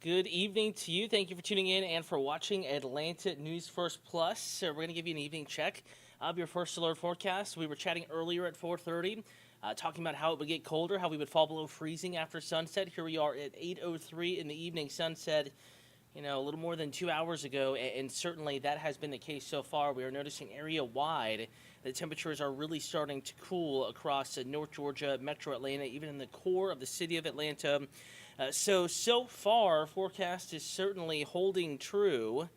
Good evening to you. Thank you for tuning in and for watching Atlanta News First Plus. So we're going to give you an evening check of your first alert forecast. We were chatting earlier at 4:30, talking about how it would get colder, how we would fall below freezing after sunset. Here we are at 8:03 in the evening. Sunset, a little more than 2 hours ago, and certainly that has been the case so far. We are noticing area-wide the temperatures are really starting to cool across North Georgia, Metro Atlanta, even in the core of the city of Atlanta. So far, forecast is certainly holding true.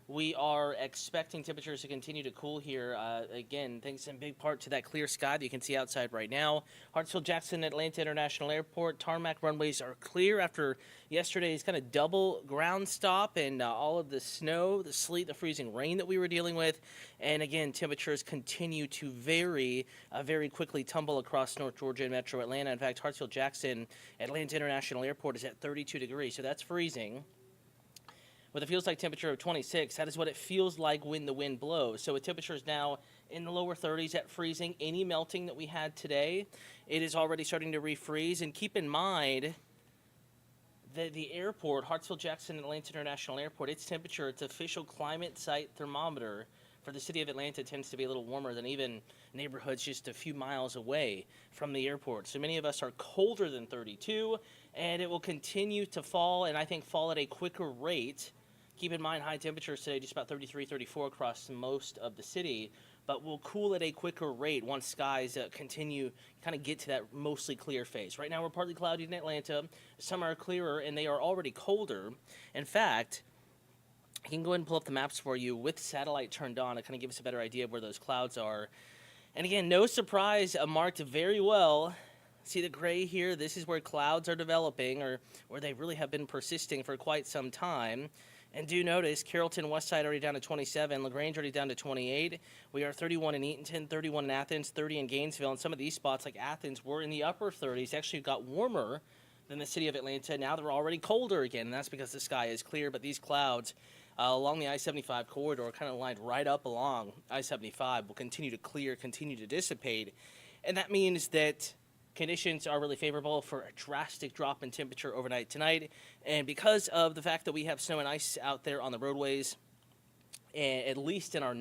We are expecting temperatures to continue to cool here. Again, thanks in big part to that clear sky that you can see outside right now. Hartsfield-Jackson Atlanta International Airport, tarmac runways are clear after yesterday's kind of double ground stop and all of the snow, the sleet, the freezing rain that we were dealing with. And again, temperatures continue to very quickly tumble across North Georgia and Metro Atlanta. In fact, Hartsfield-Jackson Atlanta International Airport is at 32 degrees, so that's freezing. With a feels like temperature of 26, that is what it feels like when the wind blows. So with temperatures now in the lower 30s at freezing, any melting that we had today, it is already starting to refreeze. And keep in mind that the airport, Hartsfield-Jackson Atlanta International Airport, its temperature, its official climate site thermometer for the city of Atlanta tends to be a little warmer than even neighborhoods just a few miles away from the airport. So many of us are colder than 32, and it will continue to fall, and I think fall at a quicker rate. Keep in mind, high temperatures today, just about 33, 34 across most of the city, but will cool at a quicker rate once skies continue, kind of get to that mostly clear phase. Right now, we're partly cloudy in Atlanta. Some are clearer, and they are already colder. In fact, I can go ahead and pull up the maps for you with satellite turned on to kind of give us a better idea of where those clouds are. And again, no surprise, marked very well. See the gray here? This is where clouds are developing, or where they really have been persisting for quite some time. And do notice, Carrollton West Side already down to 27, LaGrange already down to 28. We are 31 in Eatonton, 31 in Athens, 30 in Gainesville, and some of these spots like Athens were in the upper 30s. Actually got warmer than the city of Atlanta. Now they're already colder again, and that's because the sky is clear. But these clouds along the I-75 corridor, kind of lined right up along I-75, will continue to clear, continue to dissipate. And that means that conditions are really favorable for a drastic drop in temperature overnight tonight. And because of the fact that we have snow and ice out there on the roadways, at least in our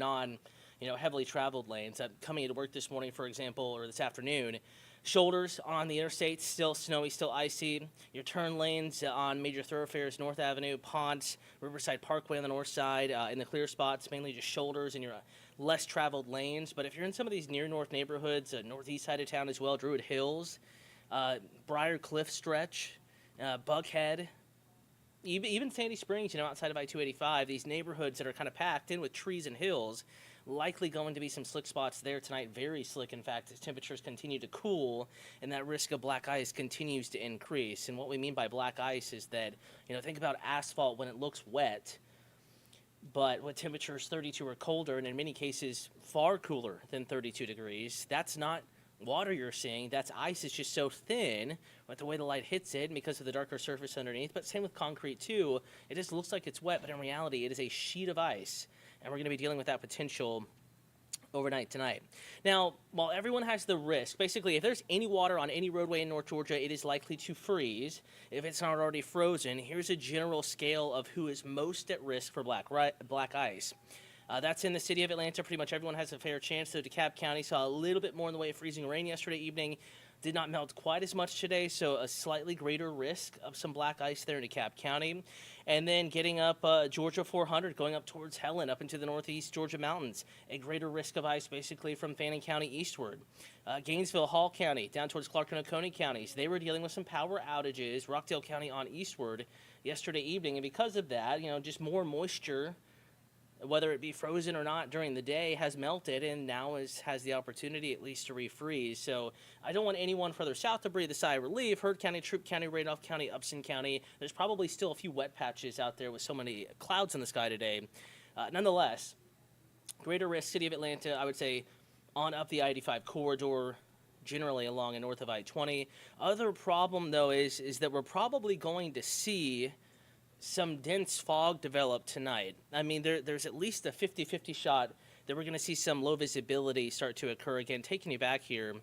heavily traveled lanes, coming into work this morning, for example, or this afternoon, shoulders on the interstate, still snowy, still icy. Your turn lanes on major thoroughfares, North Avenue, Ponce, Riverside Parkway on the north side, in the clear spots, mainly just shoulders in your less traveled lanes. But if you're in some of these near north neighborhoods, northeast side of town as well, Druid Hills, Briar Cliff stretch, Buckhead, even Sandy Springs, outside of I-285, these neighborhoods that are kind of packed in with trees and hills, likely going to be some slick spots there tonight. Very slick, in fact, as temperatures continue to cool and that risk of black ice continues to increase. And what we mean by black ice is that, think about asphalt when it looks wet, but with temperatures 32 or colder, and in many cases far cooler than 32 degrees, that's not water you're seeing, that's ice. It's just so thin with the way the light hits it and because of the darker surface underneath. But same with concrete too. It just looks like it's wet, but in reality it is a sheet of ice, and we're going to be dealing with that potential overnight tonight. Now, while everyone has the risk, basically if there's any water on any roadway in North Georgia, it is likely to freeze. If it's not already frozen, here's a general scale of who is most at risk for black ice. That's in the city of Atlanta. Pretty much everyone has a fair chance. So DeKalb County saw a little bit more in the way of freezing rain yesterday evening. Did not melt quite as much today, so a slightly greater risk of some black ice there in DeKalb County. And then getting up Georgia 400, going up towards Helen, up into the northeast Georgia mountains. A greater risk of ice basically from Fannin County eastward. Gainesville, Hall County, down towards Clark and Oconee counties. They were dealing with some power outages. Rockdale County on eastward yesterday evening. And because of that, just more moisture, whether it be frozen or not during the day, has melted and now has the opportunity at least to refreeze. So I don't want anyone further south to breathe a sigh of relief. Heard County, Troup County, Randolph County, Upson County. There's probably still a few wet patches out there with so many clouds in the sky today. Nonetheless, greater risk, city of Atlanta, I would say, on up the I-85 corridor, generally along and north of I-20. Other problem, though, is that we're probably going to see some dense fog develop tonight. I mean, there's at least a 50-50 shot that we're going to see some low visibility start to occur again. Taking you back here,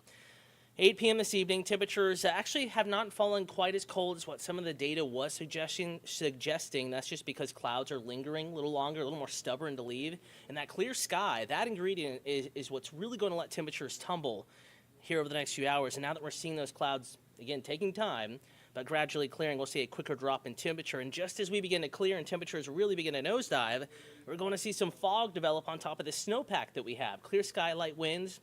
8 p.m. this evening, temperatures actually have not fallen quite as cold as what some of the data was suggesting. That's just because clouds are lingering a little longer, a little more stubborn to leave. And that clear sky, that ingredient is what's really going to let temperatures tumble here over the next few hours. And now that we're seeing those clouds, again, taking time, but gradually clearing, we'll see a quicker drop in temperature. And just as we begin to clear and temperatures really begin to nosedive, we're going to see some fog develop on top of the snowpack that we have. Clear sky, light winds,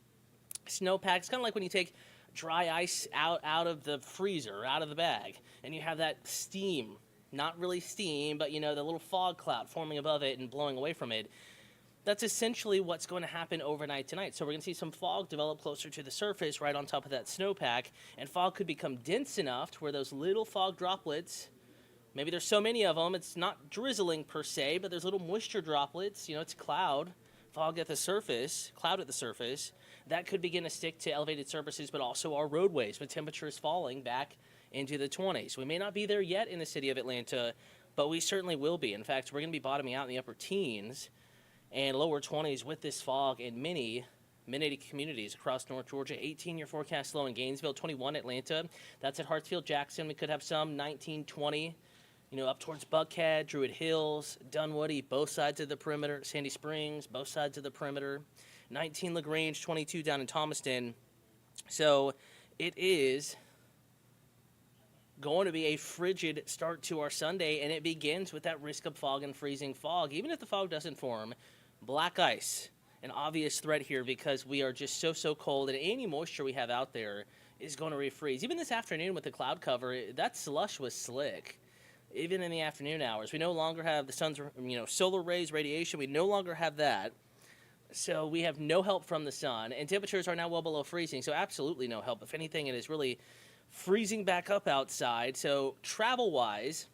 snowpack. It's kind of like when you take dry ice out of the freezer, out of the bag, and you have that steam, not really steam, but the little fog cloud forming above it and blowing away from it. That's essentially what's going to happen overnight tonight. So we're going to see some fog develop closer to the surface right on top of that snowpack, and fog could become dense enough to where those little fog droplets, maybe there's so many of them, it's not drizzling per se, but there's little moisture droplets, it's cloud, fog at the surface, cloud at the surface, that could begin to stick to elevated surfaces, but also our roadways with temperatures falling back into the 20s. We may not be there yet in the city of Atlanta, but we certainly will be. In fact, we're going to be bottoming out in the upper teens and lower 20s with this fog in many communities across North Georgia. 18-year forecast low in Gainesville, 21 Atlanta. That's at Hartsfield, Jackson. We could have some 19, 20, up towards Buckhead, Druid Hills, Dunwoody, both sides of the perimeter, Sandy Springs, both sides of the perimeter. 19 LaGrange, 22 down in Thomaston. So it is going to be a frigid start to our Sunday, and it begins with that risk of fog and freezing fog. Even if the fog doesn't form, black ice, an obvious threat here because we are just so cold, and any moisture we have out there is going to refreeze. Even this afternoon with the cloud cover, that slush was slick. Even in the afternoon hours, we no longer have the sun's, solar rays, radiation. We no longer have that. So we have no help from the sun, and temperatures are now well below freezing, so absolutely no help. If anything, it is really freezing back up outside. So travel-wise,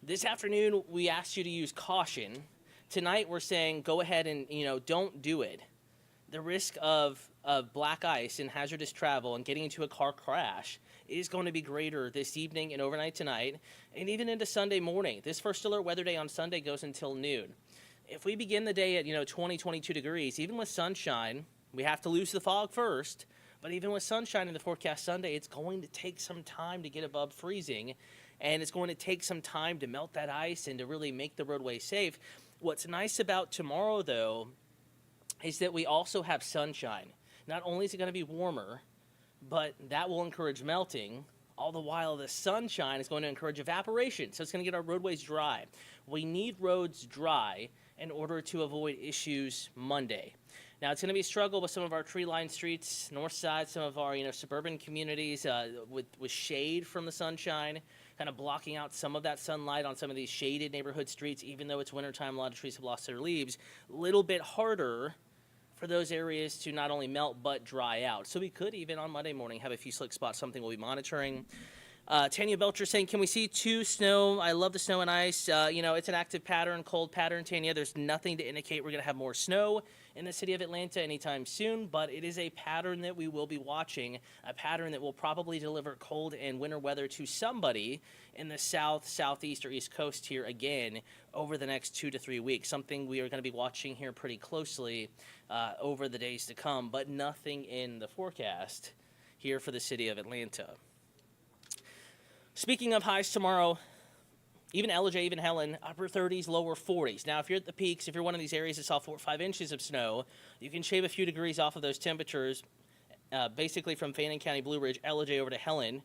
this afternoon we asked you to use caution. Tonight we're saying go ahead and, don't do it. The risk of black ice and hazardous travel and getting into a car crash is going to be greater this evening and overnight tonight, and even into Sunday morning. This first alert weather day on Sunday goes until noon. If we begin the day at, 20, 22 degrees, even with sunshine, we have to lose the fog first, but even with sunshine in the forecast Sunday, it's going to take some time to get above freezing, and it's going to take some time to melt that ice and to really make the roadway safe. What's nice about tomorrow, though, is that we also have sunshine. Not only is it going to be warmer, but that will encourage melting. All the while, the sunshine is going to encourage evaporation, so it's going to get our roadways dry. We need roads dry in order to avoid issues Monday. Now, it's going to be a struggle with some of our tree-lined streets, north side, some of our suburban communities with shade from the sunshine, kind of blocking out some of that sunlight on some of these shaded neighborhood streets. Even though it's wintertime, a lot of trees have lost their leaves. A little bit harder for those areas to not only melt but dry out. So we could even on Monday morning have a few slick spots, something we'll be monitoring. Tanya Belcher saying, can we see two snow? I love the snow and ice. It's an active pattern, cold pattern, Tanya. There's nothing to indicate we're going to have more snow in the city of Atlanta anytime soon, but it is a pattern that we will be watching, a pattern that will probably deliver cold and winter weather to somebody in the south, southeast, or east coast here again over the next 2 to 3 weeks, something we are going to be watching here pretty closely over the days to come, but nothing in the forecast here for the city of Atlanta. Speaking of highs tomorrow, even Ellijay, even Helen, upper 30s, lower 40s. Now, if you're at the peaks, if you're one of these areas that saw 4 or 5 inches of snow, you can shave a few degrees off of those temperatures, basically from Fannin County, Blue Ridge, Ellijay over to Helen,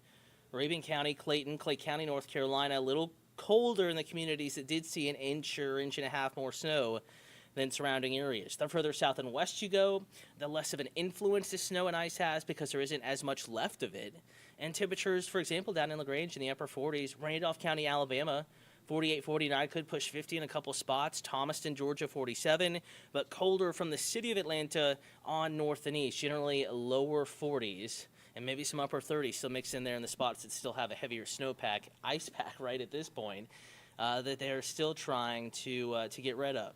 Rabun County, Clayton, Clay County, North Carolina, a little colder in the communities that did see an inch or inch and a half more snow than surrounding areas. The further south and west you go, the less of an influence the snow and ice has because there isn't as much left of it. And temperatures, for example, down in LaGrange in the upper 40s, Randolph County, Alabama, 48, 49, could push 50 in a couple spots. Thomaston, Georgia, 47, but colder from the city of Atlanta on north and east, generally lower 40s, and maybe some upper 30s still mixed in there in the spots that still have a heavier snowpack, ice pack right at this point, that they're still trying to get rid of.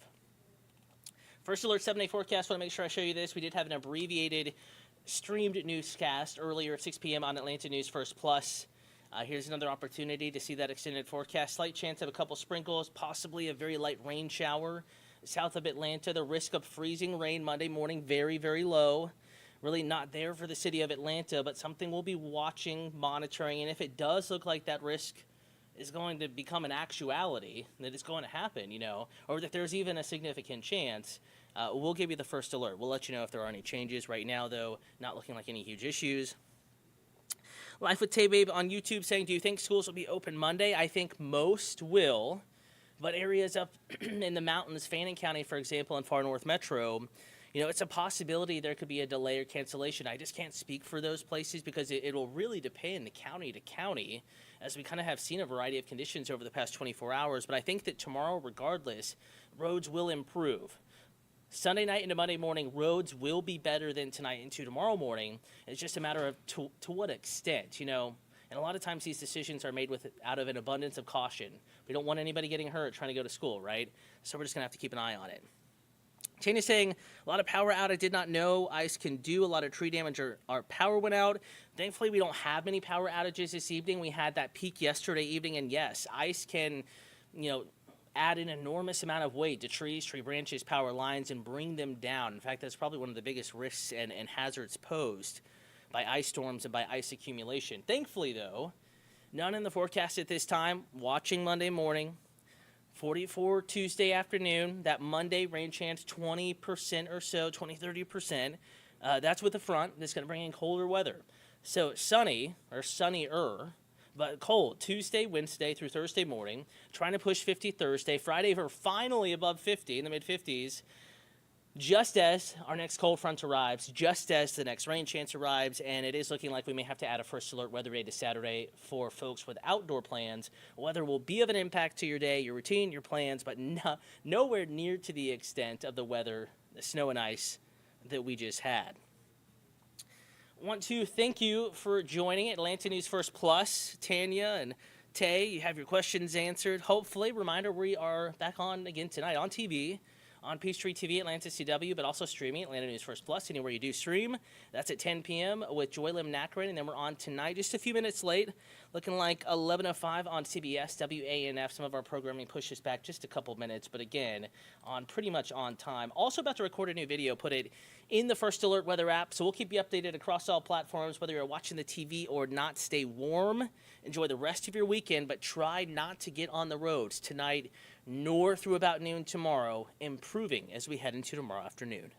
First alert 7-day forecast, want to make sure I show you this. We did have an abbreviated streamed newscast earlier at 6 p.m. on Atlanta News First Plus. Here's another opportunity to see that extended forecast. Slight chance of a couple sprinkles, possibly a very light rain shower south of Atlanta. The risk of freezing rain Monday morning, very, very low. really not there for the city of Atlanta, but something we'll be watching, monitoring, and if it does look like that risk is going to become an actuality, that it's going to happen, or that there's even a significant chance, we'll give you the first alert. We'll let you know if there are any changes. Right now, though, not looking like any huge issues. Life with Tay Babe on YouTube saying, do you think schools will be open Monday? I think most will, but areas up in the mountains, Fannin County, for example, and Far North Metro, it's a possibility there could be a delay or cancellation. I just can't speak for those places because it will really depend county to county, as we kind of have seen a variety of conditions over the past 24 hours. But I think that tomorrow, regardless, roads will improve. Sunday night into Monday morning, roads will be better than tonight into tomorrow morning. It's just a matter of to what extent, And a lot of times these decisions are made out of an abundance of caution. We don't want anybody getting hurt trying to go to school, right? So we're just going to have to keep an eye on it. Tanya's saying, a lot of power out I did not know ice can do. A lot of tree damage or our power went out. Thankfully, we don't have many power outages this evening. We had that peak yesterday evening, and yes, ice can, add an enormous amount of weight to trees, tree branches, power lines, and bring them down. In fact, that's probably one of the biggest risks and hazards posed by ice storms and by ice accumulation. Thankfully, though, none in the forecast at this time. Watching Monday morning, 44 Tuesday afternoon, that Monday rain chance 20% or so, 20-30%. That's with the front that's going to bring in colder weather. So sunny or sunnier, but cold Tuesday, Wednesday through Thursday morning. Trying to push 50 Thursday. Friday, we're finally above 50 in the mid-50s. Just as our next cold front arrives, just as the next rain chance arrives, and it is looking like we may have to add a first alert weather day to Saturday for folks with outdoor plans. Weather will be of an impact to your day, your routine, your plans, but nowhere near to the extent of the weather, the snow and ice that we just had. Want to thank you for joining Atlanta News First Plus. Tanya and Tay, you have your questions answered. Hopefully, reminder, we are back on again tonight on TV. On Peachtree TV, Atlanta CW, but also streaming Atlanta News First Plus, anywhere you do stream. That's at 10 p.m. with Joylim Nakarin, and then we're on tonight, just a few minutes late, looking like 11:05 on CBS, WANF. Some of our programming pushes back just a couple minutes, but again, on pretty much on time. Also about to record a new video, put it in the First Alert Weather app, so we'll keep you updated across all platforms, whether you're watching the TV or not. Stay warm, enjoy the rest of your weekend, but try not to get on the roads tonight, nor through about noon tomorrow, improving as we head into tomorrow afternoon.